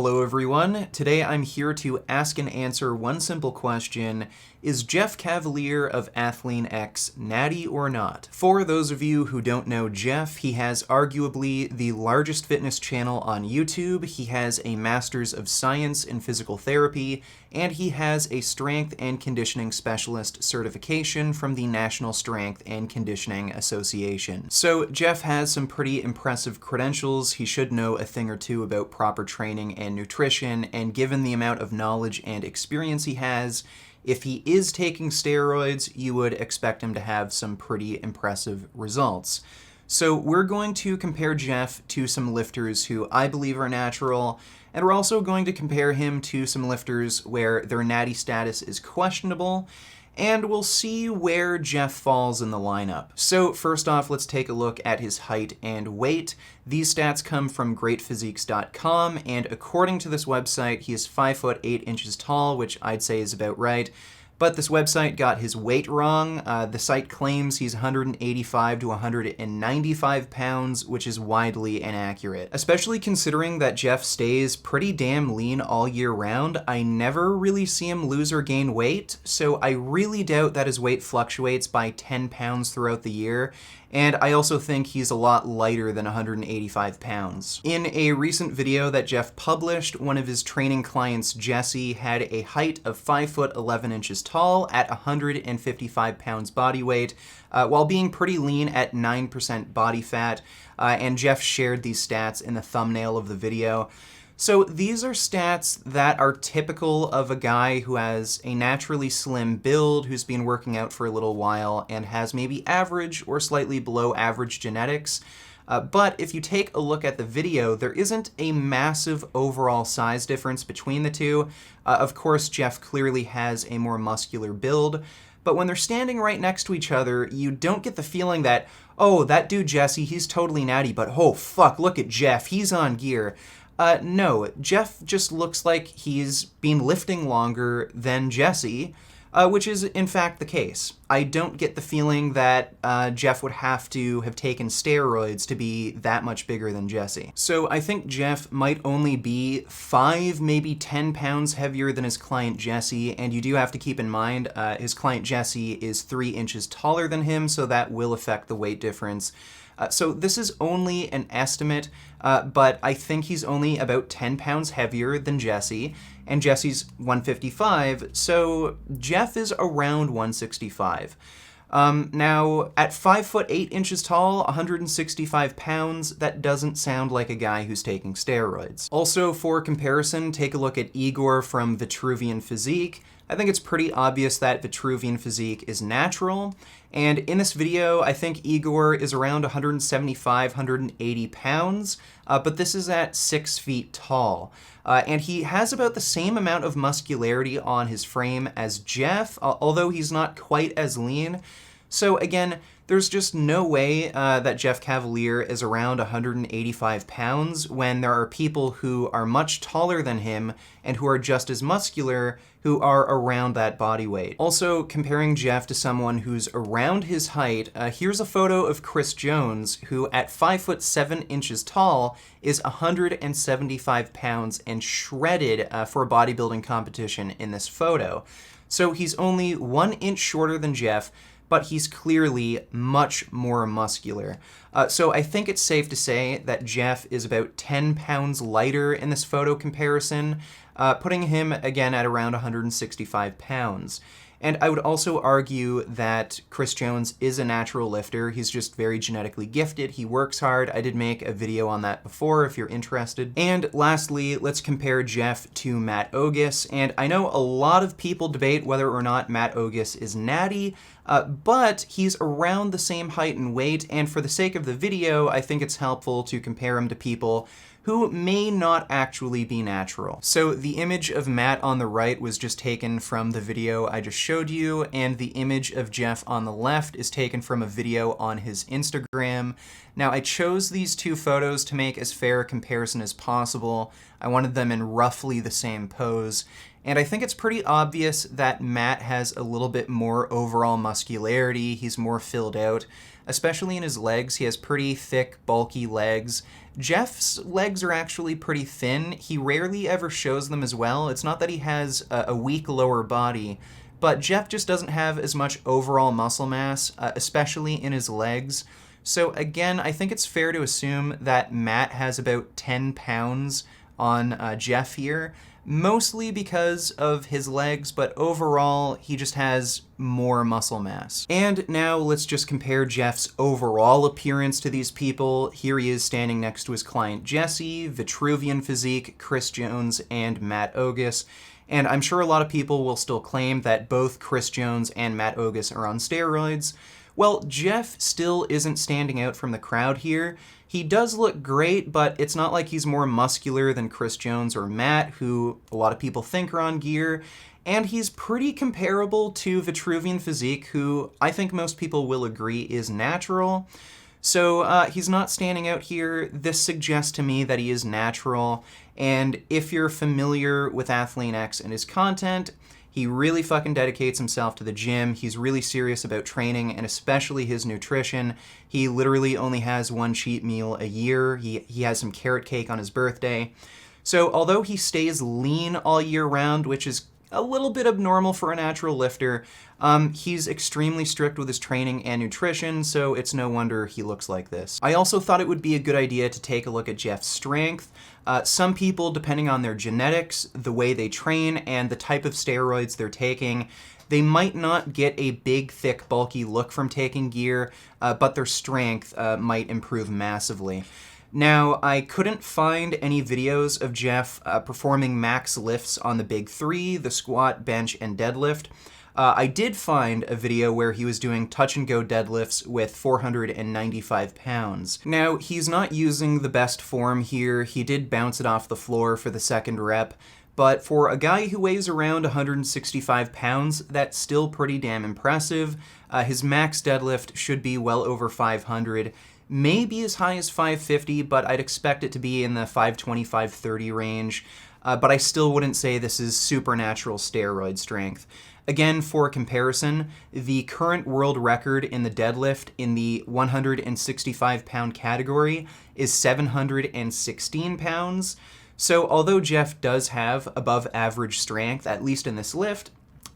Hello everyone. Today I'm here to ask and answer one simple question. Is Jeff Cavaliere of ATHLEAN-X natty or not? For those of you who don't know Jeff, he has arguably the largest fitness channel on YouTube. He has a Master's of Science in Physical Therapy, and he has a Strength and Conditioning Specialist certification from the National Strength and Conditioning Association. So Jeff has some pretty impressive credentials. He should know a thing or two about proper training and nutrition, and given the amount of knowledge and experience he has, if he is taking steroids, you would expect him to have some pretty impressive results. So we're going to compare Jeff to some lifters who I believe are natural, and we're also going to compare him to some lifters where their natty status is questionable, and we'll see where Jeff falls in the lineup. So first off, let's take a look at his height and weight. These stats come from greatphysiques.com, and according to this website, he is 5 foot 8 inches tall, which I'd say is about right. But this website got his weight wrong. The site claims he's 185 to 195 pounds, which is widely inaccurate. Especially considering that Jeff stays pretty damn lean all year round, I never really see him lose or gain weight, so I really doubt that his weight fluctuates by 10 pounds throughout the year. And I also think he's a lot lighter than 185 pounds. In a recent video that Jeff published, one of his training clients, Jesse, had a height of 5 foot 11 inches tall at 155 pounds body weight, while being pretty lean at 9% body fat, and Jeff shared these stats in the thumbnail of the video. So these are stats that are typical of a guy who has a naturally slim build, who's been working out for a little while, and has maybe average or slightly below average genetics. But if you take a look at the video, there isn't a massive overall size difference between the two. Of course, Jeff clearly has a more muscular build, but when they're standing right next to each other, you don't get the feeling that, oh, that dude Jesse, he's totally natty, but oh fuck, look at Jeff, he's on gear. No, Jeff just looks like he's been lifting longer than Jesse, which is in fact the case. I don't get the feeling that Jeff would have to have taken steroids to be that much bigger than Jesse. So I think Jeff might only be 5, maybe 10 pounds heavier than his client Jesse, and you do have to keep in mind his client Jesse is 3 inches taller than him, so that will affect the weight difference. So this is only an estimate, but I think he's only about 10 pounds heavier than Jesse, and Jesse's 155, so Jeff is around 165. Now, at 5 foot 8 inches tall, 165 pounds, that doesn't sound like a guy who's taking steroids. Also, for comparison, take a look at Igor from Vitruvian Physique. I think it's pretty obvious that Vitruvian Physique is natural, and in this video, I think Igor is around 175, 180 pounds, but this is at 6 feet tall. And he has about the same amount of muscularity on his frame as Jeff, although he's not quite as lean. So again, there's just no way that Jeff Cavaliere is around 185 pounds when there are people who are much taller than him and who are just as muscular who are around that body weight. Also, comparing Jeff to someone who's around his height, here's a photo of Chris Jones, who at 5 foot 7 inches tall is 175 pounds and shredded for a bodybuilding competition in this photo. So he's only 1 inch shorter than Jeff, but he's clearly much more muscular. So I think it's safe to say that Jeff is about 10 pounds lighter in this photo comparison, putting him again at around 165 pounds. And I would also argue that Chris Jones is a natural lifter. He's just very genetically gifted. He works hard. I did make a video on that before if you're interested. And lastly, let's compare Jeff to Matt Ogus. And I know a lot of people debate whether or not Matt Ogus is natty, but he's around the same height and weight. And for the sake of the video, I think it's helpful to compare him to people who may not actually be natural. So the image of Matt on the right was just taken from the video I just showed you, and the image of Jeff on the left is taken from a video on his Instagram. Now, I chose these two photos to make as fair a comparison as possible. I wanted them in roughly the same pose, And I think it's pretty obvious that Matt has a little bit more overall muscularity. He's more filled out, especially in his legs. He has pretty thick, bulky legs. Jeff's legs are actually pretty thin. He rarely ever shows them as well. It's not that he has a weak lower body, but Jeff just doesn't have as much overall muscle mass, especially in his legs. So again, I think it's fair to assume that Matt has about 10 pounds on Jeff here, mostly because of his legs, but overall, he just has more muscle mass. And now let's just compare Jeff's overall appearance to these people. Here he is standing next to his client Jesse, Vitruvian Physique, Chris Jones, and Matt Ogus. And I'm sure a lot of people will still claim that both Chris Jones and Matt Ogus are on steroids. Well, Jeff still isn't standing out from the crowd here. He does look great, but it's not like he's more muscular than Chris Jones or Matt, who a lot of people think are on gear. And he's pretty comparable to Vitruvian Physique, who I think most people will agree is natural. So he's not standing out here. This suggests to me that he is natural. And if you're familiar with ATHLEAN-X and his content, he really fucking dedicates himself to the gym. He's really serious about training and especially his nutrition. He literally only has one cheat meal a year. He has some carrot cake on his birthday. So although he stays lean all year round, which is a little bit abnormal for a natural lifter, he's extremely strict with his training and nutrition, so it's no wonder he looks like this. I also thought it would be a good idea to take a look at Jeff's strength. Some people, depending on their genetics, the way they train, and the type of steroids they're taking, they might not get a big, thick, bulky look from taking gear, but their strength might improve massively. Now, I couldn't find any videos of Jeff performing max lifts on the big three, the squat, bench, and deadlift. I did find a video where he was doing touch-and-go deadlifts with 495 pounds. Now, he's not using the best form here. He did bounce it off the floor for the second rep, but for a guy who weighs around 165 pounds, that's still pretty damn impressive. His max deadlift should be well over 500, maybe as high as 550, but I'd expect it to be in the 520, 530 range. But I still wouldn't say this is supernatural steroid strength. Again, for comparison, the current world record in the deadlift in the 165-pound category is 716 pounds. So although Jeff does have above average strength, at least in this lift,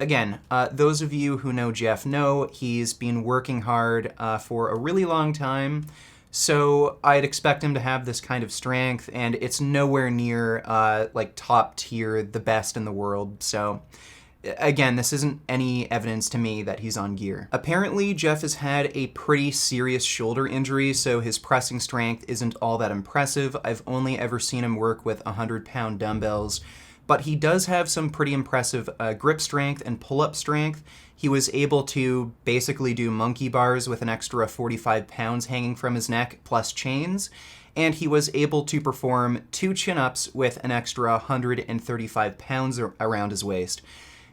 again, those of you who know Jeff know he's been working hard for a really long time, so I'd expect him to have this kind of strength, and it's nowhere near like top tier, the best in the world. So again, this isn't any evidence to me that he's on gear. Apparently, Jeff has had a pretty serious shoulder injury, so his pressing strength isn't all that impressive. I've only ever seen him work with 100-pound dumbbells, but he does have some pretty impressive grip strength and pull-up strength. He was able to basically do monkey bars with an extra 45 pounds hanging from his neck plus chains, and he was able to perform 2 chin-ups with an extra 135 pounds around his waist.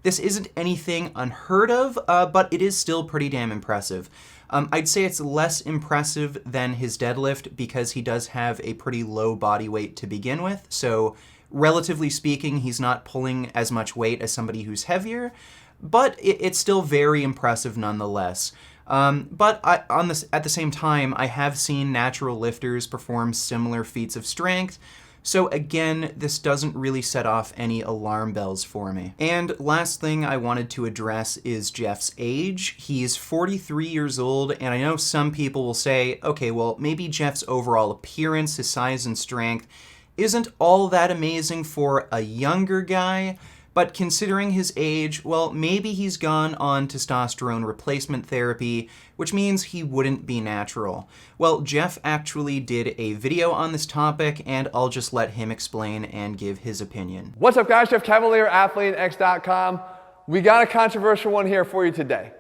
This isn't anything unheard of, but it is still pretty damn impressive. I'd say it's less impressive than his deadlift because he does have a pretty low body weight to begin with, so relatively speaking, he's not pulling as much weight as somebody who's heavier, but it's still very impressive nonetheless. But at the same time, I have seen natural lifters perform similar feats of strength, so again, this doesn't really set off any alarm bells for me. And last thing I wanted to address is Jeff's age. He's 43 years old, and I know some people will say, okay, well, maybe Jeff's overall appearance, his size and strength, isn't all that amazing for a younger guy, but considering his age, well, maybe he's gone on testosterone replacement therapy, which means he wouldn't be natural. Well, Jeff actually did a video on this topic, and I'll just let him explain and give his opinion. What's up, guys? Jeff Cavaliere, ATHLEAN-X.com. We got a controversial one here for you today.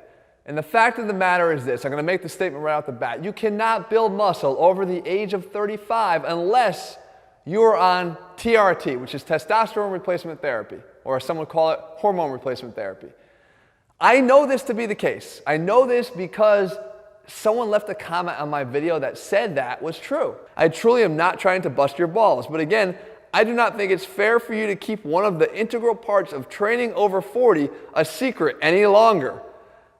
And the fact of the matter is this, I'm gonna make the statement right off the bat. You cannot build muscle over the age of 35 unless you're on TRT, which is testosterone replacement therapy, or as some would call it, hormone replacement therapy. I know this to be the case. I know this because someone left a comment on my video that said that was true. I truly am not trying to bust your balls, but again, I do not think it's fair for you to keep one of the integral parts of training over 40 a secret any longer.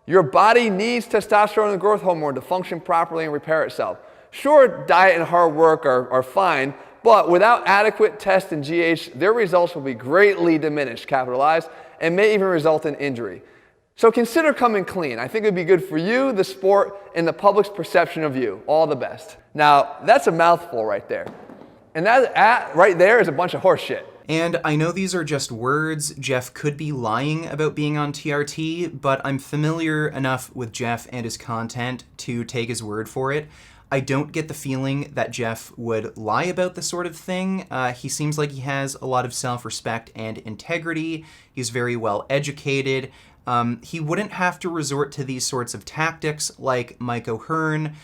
Your body needs testosterone and growth hormone to function properly and repair itself. Sure, diet and hard work are fine, but without adequate test and GH, their results will be greatly diminished, capitalized, and may even result in injury. So consider coming clean. I think it would be good for you, the sport, and the public's perception of you. All the best. Now, that's a mouthful right there. And that right there is a bunch of horse shit. And I know these are just words. Jeff could be lying about being on TRT, but I'm familiar enough with Jeff and his content to take his word for it. I don't get the feeling that Jeff would lie about this sort of thing. He seems like he has a lot of self-respect and integrity. He's very well educated. He wouldn't have to resort to these sorts of tactics like Mike O'Hearn.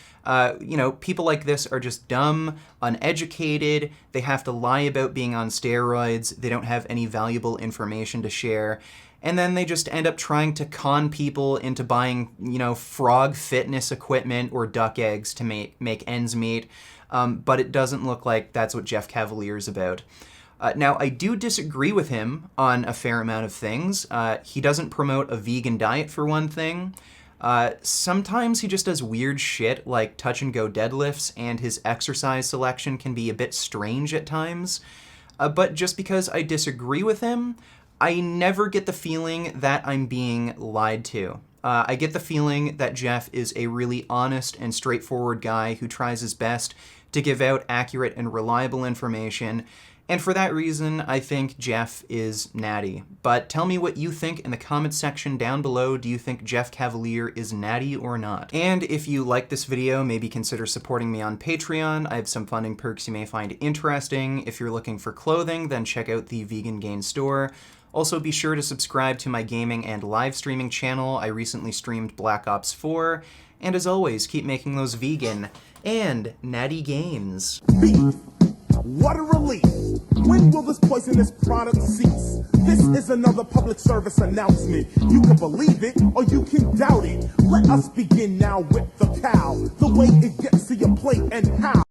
People like this are just dumb, uneducated. They have to lie about being on steroids. They don't have any valuable information to share. And then they just end up trying to con people into buying, frog fitness equipment or duck eggs to make ends meet. But it doesn't look like that's what Jeff Cavalier's about. Now, I do disagree with him on a fair amount of things. He doesn't promote a vegan diet, for one thing. Sometimes he just does weird shit like touch-and-go deadlifts, and his exercise selection can be a bit strange at times. But just because I disagree with him, I never get the feeling that I'm being lied to. I get the feeling that Jeff is a really honest and straightforward guy who tries his best to give out accurate and reliable information. And for that reason, I think Jeff is natty. But tell me what you think in the comments section down below. Do you think Jeff Cavaliere is natty or not? And if you like this video, maybe consider supporting me on Patreon. I have some funding perks you may find interesting. If you're looking for clothing, then check out the Vegan Gain store. Also, be sure to subscribe to my gaming and live streaming channel. I recently streamed Black Ops 4. And as always, keep making those vegan and natty gains. What a relief! When will this poisonous product cease? This is another public service announcement. You can believe it or you can doubt it. Let us begin now with the cow. The way it gets to your plate and how.